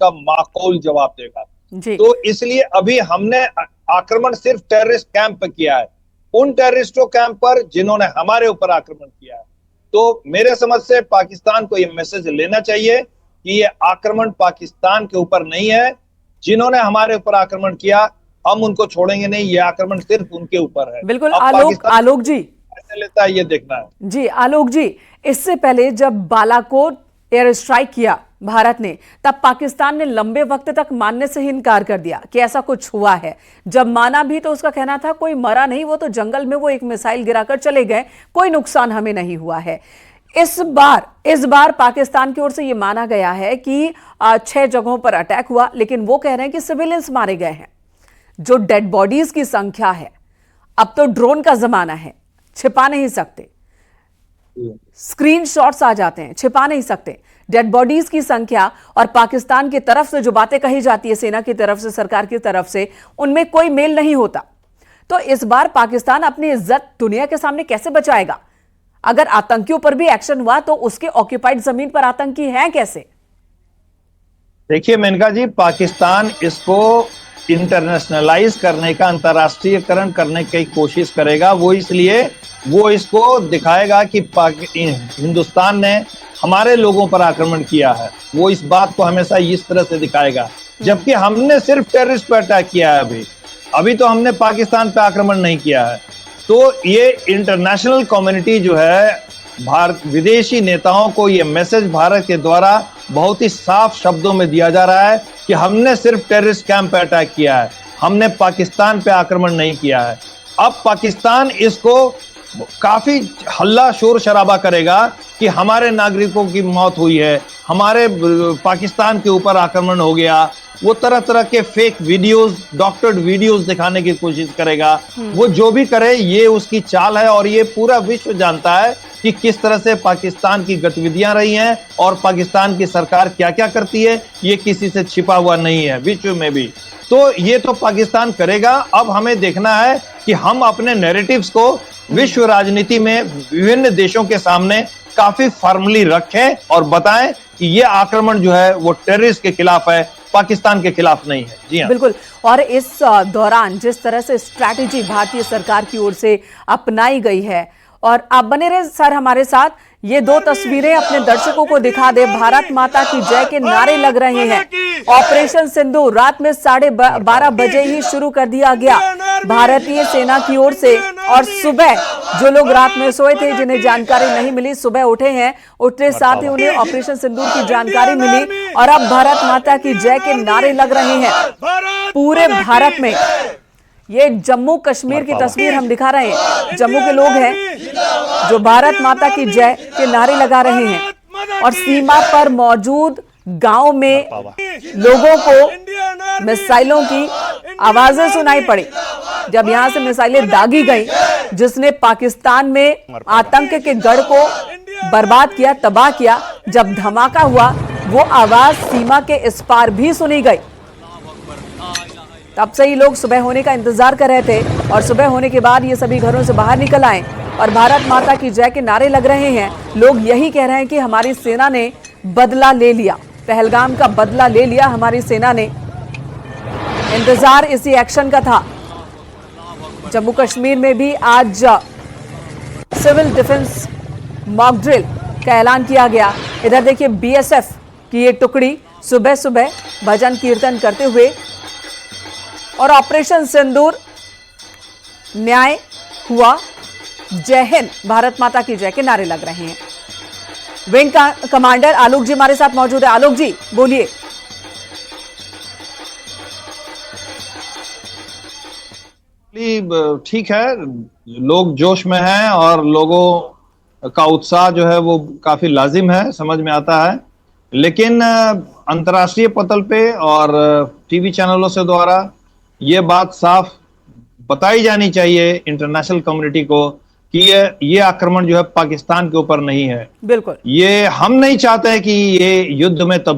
उसका माकूल जवाब देगा। जी। तो इसलिए अभी हमने आक्रमण सिर्फ टेररिस्ट कैंप पर किया है, उन टेररिस्टों कैंप पर जिन्होंने हमारे ऊपर आक्रमण किया है। तो मेरे समझ से पाकिस्तान को यह मैसेज लेना चाहिए कि ये आक्रमण पाकिस्तान के ऊपर नहीं है, जिन्होंने हमारे ऊपर आक्रमण किया हम उनको छोड़ेंगे नहीं, ये आक्रमण सिर्फ उनके ऊपर है। बिल्कुल। अब आलोक जी कैसे लेता है ये देखना है। जी आलोक जी, इससे पहले जब बालाकोट एयर स्ट्राइक किया भारत ने, तब पाकिस्तान ने लंबे वक्त तक मानने से ही इनकार कर दिया कि ऐसा कुछ हुआ है। जब माना भी तो उसका कहना था कोई मरा नहीं, वो तो जंगल में वो एक मिसाइल गिराकर चले गए, कोई नुकसान हमें नहीं हुआ है। इस बार पाकिस्तान की ओर से यह माना गया है कि 6 जगहों पर अटैक हुआ, लेकिन वो कह रहे हैं कि सिविलियंस मारे गए हैं। जो डेड बॉडीज की संख्या है, अब तो ड्रोन का जमाना है, छिपा नहीं सकते, स्क्रीनशॉट्स आ जाते हैं, छिपा नहीं सकते। डेड बॉडीज की संख्या और पाकिस्तान की तरफ से जो बातें कही जाती है, सेना की तरफ से, सरकार की तरफ से, उनमें कोई मेल नहीं होता। तो इस बार पाकिस्तान अपनी इज्जत दुनिया के सामने कैसे बचाएगा? अगर आतंकियों पर भी एक्शन हुआ तो उसके ऑक्यूपाइड जमीन पर आतंकी हैं कैसे? देखिए मेनका जी, पाकिस्तान इसको इंटरनेशनलाइज करने का, अंतर्राष्ट्रीयकरण करने की कोशिश करेगा। वो इसलिए वो इसको दिखाएगा कि हिंदुस्तान ने हमारे लोगों पर आक्रमण किया है, वो इस बात को हमेशा इस तरह से दिखाएगा, जबकि हमने सिर्फ टेररिस्ट पर अटैक किया है। अभी तो हमने पाकिस्तान पर आक्रमण नहीं किया है। तो ये इंटरनेशनल कम्युनिटी जो है, भारत विदेशी नेताओं को ये मैसेज भारत के द्वारा बहुत ही साफ शब्दों में दिया जा रहा है कि हमने सिर्फ टेररिस्ट कैंप पे अटैक किया है, हमने पाकिस्तान पे आक्रमण नहीं किया है। अब पाकिस्तान इसको काफी हल्ला शोर शराबा करेगा कि हमारे नागरिकों की मौत हुई है, हमारे पाकिस्तान के ऊपर आक्रमण हो गया। वो तरह तरह के फेक वीडियोस, डॉक्टर्ड वीडियोस दिखाने की कोशिश करेगा। वो जो भी करे ये उसकी चाल है, और ये पूरा विश्व जानता है कि किस तरह से पाकिस्तान की गतिविधियां रही हैं और पाकिस्तान की सरकार क्या क्या करती है। ये किसी से छिपा हुआ नहीं है विश्व में भी। तो ये तो पाकिस्तान करेगा। अब हमें देखना है कि हम अपने नैरेटिव्स को विश्व राजनीति में विभिन्न देशों के सामने काफी फर्मली रखें और बताएं कि ये आक्रमण जो है वो टेररिस्ट के खिलाफ है, पाकिस्तान के खिलाफ नहीं है। जी हाँ, बिल्कुल। और इस दौरान जिस तरह से स्ट्रैटेजी भारतीय सरकार की ओर से अपनाई गई है, और आप बने रहे सर हमारे साथ, ये 2 तस्वीरें अपने दर्शकों को दिखा दे। भारत माता की जय के नारे लग रहे हैं। ऑपरेशन सिंदूर रात में 12:30 बजे ही शुरू कर दिया गया भारतीय सेना की ओर से, और सुबह जो लोग रात में सोए थे, जिन्हें जानकारी नहीं मिली, सुबह उठे हैं, उठते साथ ही उन्हें ऑपरेशन सिंदूर की जानकारी मिली, और अब भारत माता की जय के नारे लग रहे हैं पूरे भारत में। ये जम्मू कश्मीर की तस्वीर हम दिखा रहे हैं। जम्मू के लोग हैं जो भारत माता की जय के नारे लगा रहे हैं, और सीमा पर मौजूद गांव में लोगों को मिसाइलों की आवाजें सुनाई पड़ी। जब यहां से मिसाइलें दागी गई, जिसने पाकिस्तान में आतंक के गढ़ को बर्बाद किया, तबाह किया, जब धमाका हुआ वो आवाज सीमा के इस पार भी सुनी गई। तब से ही लोग सुबह होने का इंतजार कर रहे थे, और सुबह होने के बाद ये सभी घरों से बाहर निकल आए और भारत माता की जय के नारे लग रहे हैं। लोग यही कह रहे हैं कि हमारी सेना ने बदला ले लिया, पहलगाम का बदला ले लिया हमारी सेना ने। इंतजार इसी एक्शन का था। जम्मू कश्मीर में भी आज सिविल डिफेंस मॉक ड्रिल का ऐलान किया गया। इधर देखिए बीएसएफ की ये टुकड़ी सुबह सुबह भजन कीर्तन करते हुए और ऑपरेशन सिंदूर, न्याय हुआ, जय हिंद, भारत माता की जय के नारे लग रहे हैं। विंग कमांडर आलोक जी हमारे साथ मौजूद है। आलोक जी बोलिए। ठीक है, लोग जोश में हैं और लोगों का उत्साह जो है वो काफी लाजिम है, समझ में आता है। लेकिन अंतर्राष्ट्रीय पटल पे और टीवी चैनलों से द्वारा ये बात साफ बताई जानी चाहिए इंटरनेशनल कम्युनिटी को कि ये आक्रमण जो है पाकिस्तान के ऊपर नहीं है। बिल्कुल, ये हम नहीं चाहते हैं कि ये युद्ध में